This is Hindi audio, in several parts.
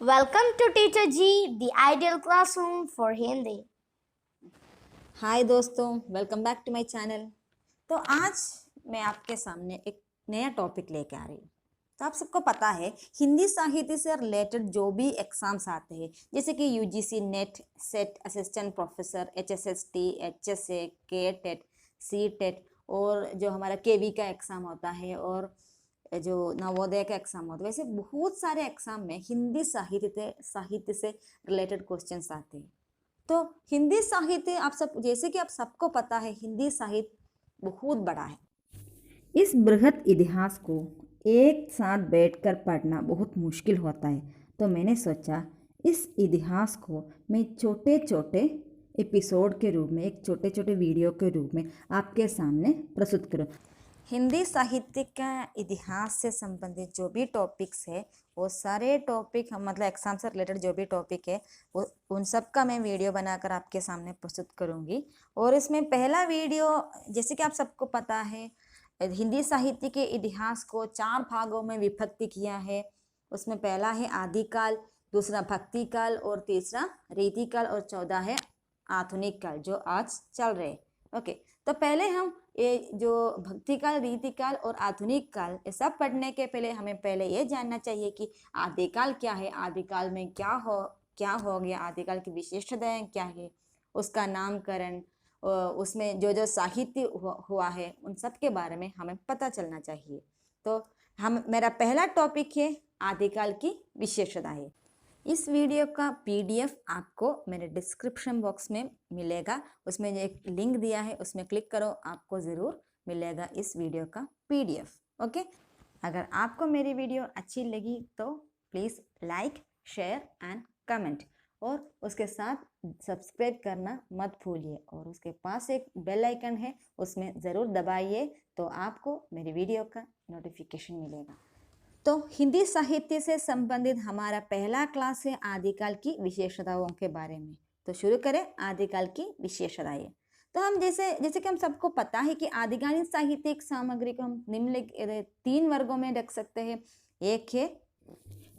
Welcome to Teacher G, the ideal classroom for Hindi. Hi दोस्तों, welcome back to my channel. तो आज मैं आपके सामने एक नया टॉपिक लेके आ रही हूँ। तो आप सबको पता है हिंदी साहित्य से रिलेटेड जो भी एग्जाम्स आते हैं जैसे कि UGC NET, SET, assistant professor, HSST, HSA, K TET, C TET और जो हमारा केवी का एग्ज़ाम होता है और जो नवोदय का एग्ज़ाम होता है, वैसे बहुत सारे एग्ज़ाम में हिंदी साहित्य से रिलेटेड क्वेश्चंस आते हैं। तो हिंदी साहित्य आप सब जैसे कि आप सबको पता है हिंदी साहित्य बहुत बड़ा है। इस बृहद इतिहास को एक साथ बैठकर पढ़ना बहुत मुश्किल होता है, तो मैंने सोचा इस इतिहास को मैं छोटे छोटे एपिसोड के रूप में, एक छोटे छोटे वीडियो के रूप में आपके सामने प्रस्तुत करूँ। हिंदी साहित्य का इतिहास से संबंधित जो भी टॉपिक्स है वो सारे टॉपिक हम मतलब एग्जाम से रिलेटेड जो भी टॉपिक है वो उन सब का मैं वीडियो बनाकर आपके सामने प्रस्तुत करूँगी। और इसमें पहला वीडियो जैसे कि आप सबको पता है हिंदी साहित्य के इतिहास को 4 भागों में विभक्ति किया है। उसमें पहला है आदिकाल, दूसरा भक्तिकाल और तीसरा रीतिकाल और चौथा है आधुनिक काल जो आज चल रहे। ओके, तो पहले हम ये जो भक्तिकाल, रीतिकाल और आधुनिक काल ये सब पढ़ने के पहले हमें पहले ये जानना चाहिए कि आदिकाल क्या है, आदिकाल में क्या हो गया, आदिकाल की विशेषताएं क्या है, उसका नामकरण, उसमें जो जो साहित्य हुआ है उन सब के बारे में हमें पता चलना चाहिए। तो मेरा पहला टॉपिक है आदिकाल की विशेषताएं। इस वीडियो का पीडीएफ आपको मेरे डिस्क्रिप्शन बॉक्स में मिलेगा, उसमें एक लिंक दिया है उसमें क्लिक करो, आपको ज़रूर मिलेगा इस वीडियो का पीडीएफ। ओके, अगर आपको मेरी वीडियो अच्छी लगी तो please like, share and comment और उसके साथ सब्सक्राइब करना मत भूलिए और उसके पास एक बेल आइकन है उसमें ज़रूर दबाइए तो आपको मेरी वीडियो का नोटिफिकेशन मिलेगा। तो हिंदी साहित्य से संबंधित हमारा पहला क्लास है आदिकाल की विशेषताओं के बारे में। तो शुरू करें आदिकाल की विशेषताएं। तो हम जैसे कि हम सबको पता है कि आदिकालीन साहित्यिक सामग्री को हम निम्नलिखित 3 वर्गों में रख सकते हैं। एक है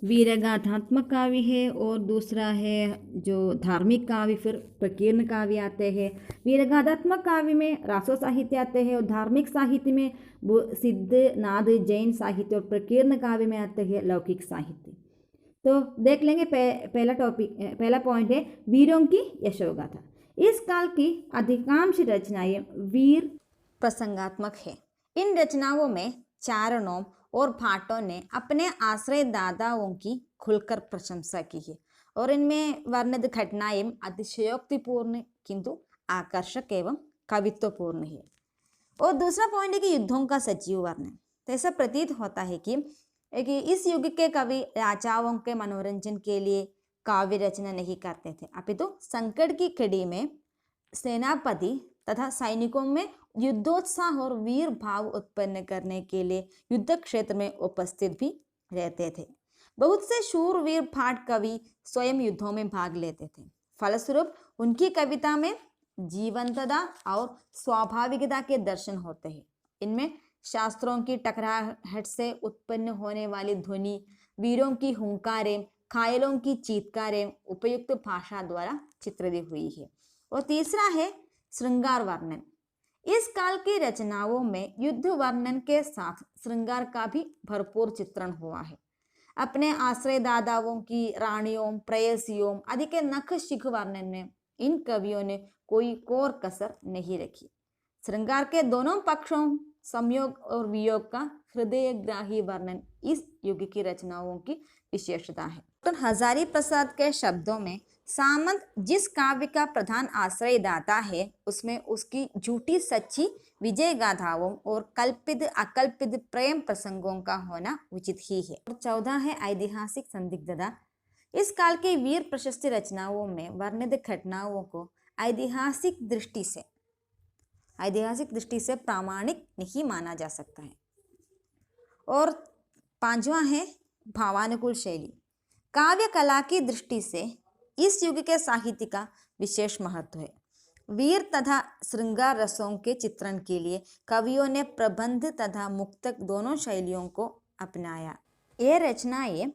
वीरगाथात्मक काव्य है और दूसरा है जो धार्मिक काव्य, फिर प्रकीर्ण काव्य आते हैं। वीरगाथात्मक काव्य में रासो साहित्य आते हैं और धार्मिक साहित्य में सिद्ध, नाद, जैन साहित्य और प्रकीर्ण काव्य में आते हैं लौकिक साहित्य। तो देख लेंगे पहला पॉइंट है वीरों की यशोगाथा। इस काल की अधिकांश रचनाएं वीर प्रसंगात्मक है। इन रचनाओं में चारणों और भाटों ने अपने आश्रयदाताओं की खुलकर प्रशंसा की है और इनमें वर्णित घटनाएं अतिशयोक्तिपूर्ण किंतु आकर्षक एवं कवित्वपूर्ण है। और दूसरा पॉइंट है कि युद्धों का सजीव वर्णन। तो ऐसा प्रतीत होता है कि इस युग के कवि राजाओं के मनोरंजन के लिए काव्य रचना नहीं करते थे, अपितु संकट की घड़ी में सेनापति तथा सैनिकों में युद्धोत्साह और वीर भाव उत्पन्न करने के लिए युद्ध क्षेत्र में उपस्थित भी रहते थे। बहुत से शूरवीर भाट कवि स्वयं युद्धों में भाग लेते थे। फलस्वरूप उनकी कविता में जीवंतता और स्वाभाविकता के दर्शन होते हैं। इनमें शास्त्रों की टकराहट से उत्पन्न होने वाली ध्वनि, वीरों की हुंकारें, घायलों की चीत्कारें उपयुक्त भाषा द्वारा चित्रित हुई है। और तीसरा है श्रृंगार वर्णन। इस काल की रचनाओं में युद्ध वर्णन के साथ श्रृंगार का भी भरपूर चित्रण हुआ है। अपने आश्रयदाताओं की रानियों, प्रेयसियों आदि के नख शिख वर्णन में इन कवियों ने कोई कोर कसर नहीं रखी। श्रृंगार के दोनों पक्षों, संयोग और वियोग का हृदयग्राही वर्णन इस युग की रचनाओं की विशेषता है। डॉक्टर हजारी प्रसाद के शब्दों में सामंत जिस काव्य का प्रधान आश्रयदाता है उसमें उसकी झूठी सच्ची विजय गाथाओं और कल्पित अकल्पित प्रेम प्रसंगों का होना उचित ही है। और 14 है ऐतिहासिक संदिग्धता। इस काल के वीर प्रशस्ति रचनाओं में वर्णित घटनाओं को ऐतिहासिक दृष्टि से प्रामाणिक नहीं माना जा सकता है। और 5वां है भावानुकूल शैली। काव्य कला की दृष्टि से इस युग के साहित्य का विशेष महत्व है। वीर तथा श्रृंगार रसों के चित्रण के लिए कवियों ने प्रबंध तथा मुक्तक दोनों शैलियों को अपनाया। ये रचनाएं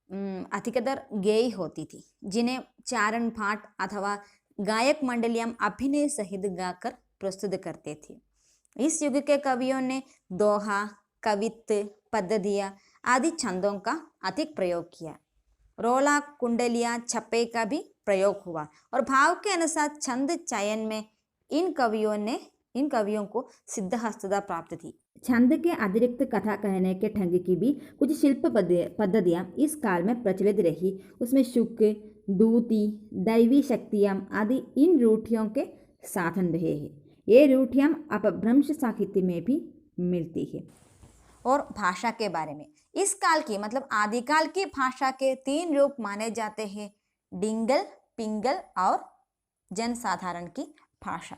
अधिकतर गेय होती थी, जिन्हें चारण पाठ अथवा गायक मंडलियां अभिनय सहित गाकर प्रस्तुत करते थे। इस युग के कवियों ने दोहा, कवित्त, पद्धतियाँ आदि छंदों का अधिक प्रयोग किया। रोला, कुंडलिया, छप्पे का भी प्रयोग हुआ और भाव के अनुसार छंद चयन में इन कवियों को सिद्धहस्तता प्राप्त थी। छंद के अतिरिक्त कथा कहने के ढंग की भी कुछ शिल्प पद्धतियाँ इस काल में प्रचलित रही। उसमें शुक, दूती, दैवी शक्तियाँ आदि इन रूढ़ियों के साधन रहे हैं। ये रूढ़ियाँ अपभ्रंश साहित्य में भी मिलती है। और भाषा के बारे में, इस काल की मतलब आदिकाल की भाषा के 3 रूप माने जाते हैं: डिंगल, पिंगल और जनसाधारण की भाषा।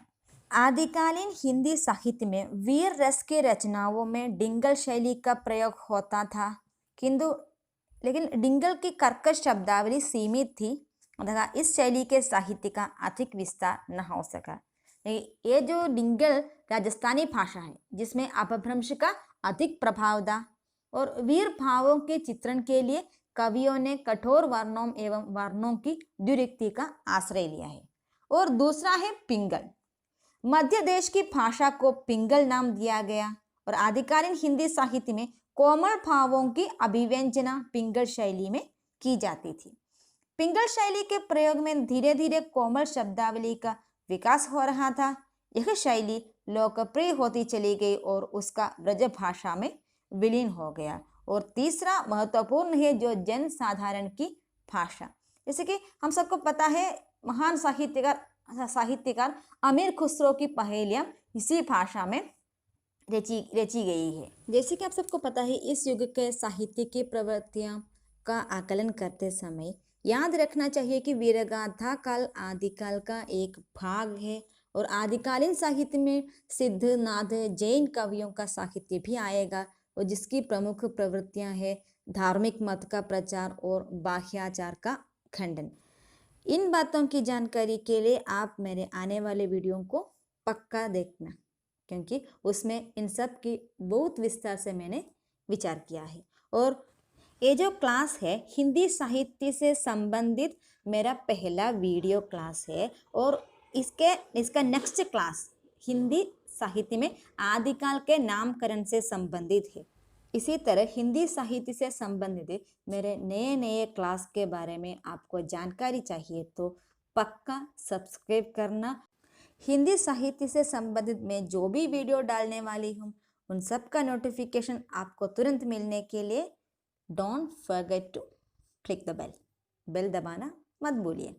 आदिकालीन हिंदी साहित्य में वीर रस के रचनाओं में डिंगल शैली का प्रयोग होता था, लेकिन डिंगल की कर्कश शब्दावली सीमित थी तथा इस शैली के साहित्य का अधिक विस्तार न हो सका। ये जो डिंगल राजस्थानी भाषा है, जिसमें अपभ्रंश का अधिक प्रभाव था और वीर भावों के चित्रण के लिए कवियों ने कठोर वर्णों एवं वर्णों की द्विरुक्ति का आश्रय लिया है। और दूसरा है पिंगल। मध्य देश की भाषा को पिंगल नाम दिया गया और आदिकालीन हिंदी साहित्य में कोमल भावों की अभिव्यंजना पिंगल शैली में की जाती थी। पिंगल शैली के प्रयोग में धीरे धीरे कोमल शब्दावली का विकास हो रहा था। यह शैली लोकप्रिय होती चली गई और उसका ब्रज भाषा में विलीन हो गया। और तीसरा महत्वपूर्ण है जो जन साधारण की भाषा। जैसे कि हम सबको पता है, महान साहित्यकार अमीर खुसरो की पहेलियाँ इसी भाषा में रची गई है। जैसे कि आप सबको पता है, इस युग के साहित्य की प्रवृत्तियों का आकलन करते समय याद रखना चाहिए कि वीरगाथा काल आदिकाल का एक भाग है और आदिकालीन साहित्य में सिद्ध, नाथ, जैन कवियों का साहित्य भी आएगा और जिसकी प्रमुख प्रवृत्तियां हैं धार्मिक मत का प्रचार और बाह्याचार का खंडन। इन बातों की जानकारी के लिए आप मेरे आने वाले वीडियो को पक्का देखना, क्योंकि उसमें इन सब की बहुत विस्तार से मैंने विचार किया है। और ये जो क्लास है हिंदी साहित्य से संबंधित मेरा पहला वीडियो क्लास है और इसका नेक्स्ट क्लास हिंदी साहित्य में आदिकाल के नामकरण से संबंधित है। इसी तरह हिंदी साहित्य से संबंधित मेरे नए क्लास के बारे में आपको जानकारी चाहिए तो पक्का सब्सक्राइब करना। हिंदी साहित्य से संबंधित मैं जो भी वीडियो डालने वाली हूँ उन सब का नोटिफिकेशन आपको तुरंत मिलने के लिए don't forget to click the bell दबाना मत भूलिए।